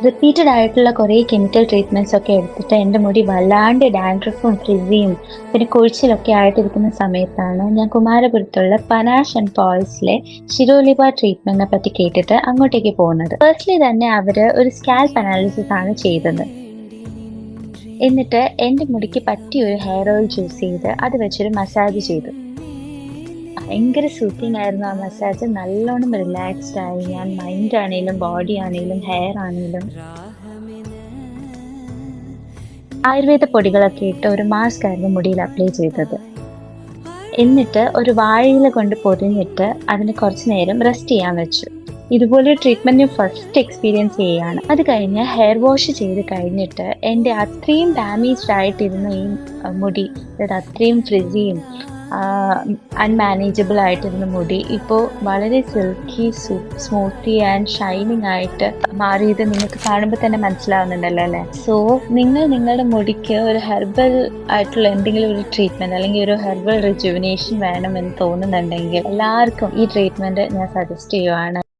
Repeated ആയിട്ടുള്ള കുറേ chemical treatments ഒക്കെ എടുത്തിട്ട് എൻ്റെ മുടി വല്ലാണ്ട് ഡാൻഡ്രഫും ഫ്രിസിയും പിന്നെ കൊഴിച്ചിലൊക്കെ ആയിട്ടിരിക്കുന്ന സമയത്താണ് ഞാൻ കുമാരപുരത്തുള്ള പനാഷ് ആൻഡ് പോയ്സിലെ ഷിരോലിബ ട്രീറ്റ്മെന്റിനെ പറ്റി കേട്ടിട്ട് അങ്ങോട്ടേക്ക് പോകുന്നത്. ഫസ്റ്റ്ലി തന്നെ അവര് ഒരു സ്കാൽപ്പ് അനാലിസിസ് ആണ് ചെയ്തത്. എന്നിട്ട് എൻ്റെ മുടിക്ക് പറ്റിയ ഒരു ഹെയർ ഓയിൽ ചൂസ് ചെയ്ത് അത് വെച്ചൊരു മസാജ് ചെയ്തു. ഭയങ്കര സൂത്തിങ് ആയിരുന്നു ആ മസാജ്. നല്ലോണം റിലാക്സ്ഡ് ആയി ഞാൻ. മൈൻഡ് ആണെങ്കിലും ബോഡി ആണെങ്കിലും ഹെയർ ആണെങ്കിലും. ആയുർവേദ പൊടികളൊക്കെ ഇട്ട് ഒരു മാസ്ക് ആയിരുന്നു മുടിയിൽ അപ്ലൈ ചെയ്തത്. എന്നിട്ട് ഒരു വാഴയില കൊണ്ട് പൊതിഞ്ഞിട്ട് അതിന് കുറച്ച് നേരം റെസ്റ്റ് ചെയ്യാൻ വെച്ചു. ഇതുപോലെ ട്രീറ്റ്മെന്റ് ഫസ്റ്റ് എക്സ്പീരിയൻസ് ചെയ്യാണ്. അത് കഴിഞ്ഞ് ഹെയർ വാഷ് ചെയ്ത് കഴിഞ്ഞിട്ട് എൻ്റെ അത്രയും ഡാമേജ്ഡ് ആയിട്ടിരുന്ന ഈ മുടി, അതായത് അത്രയും ഫ്രിസിയും അൺമാനേജബിൾ ആയിട്ടിരുന്ന മുടി ഇപ്പോൾ വളരെ സിൽക്കി സ്മൂത്തി ആൻഡ് ഷൈനിങ് ആയിട്ട് മാറിയത് നിങ്ങൾക്ക് കാണുമ്പോൾ തന്നെ മനസ്സിലാവുന്നുണ്ടല്ലോ അല്ലേ? സോ നിങ്ങളുടെ മുടിക്ക് ഒരു ഹെർബൽ ആയിട്ടുള്ള എന്തെങ്കിലും ഒരു ട്രീറ്റ്മെന്റ് അല്ലെങ്കിൽ ഒരു ഹെർബൽ റിജുവിനേഷൻ വേണമെന്ന് തോന്നുന്നുണ്ടെങ്കിൽ എല്ലാവർക്കും ഈ ട്രീറ്റ്മെന്റ് ഞാൻ സജസ്റ്റ് ചെയ്യുവാണ്.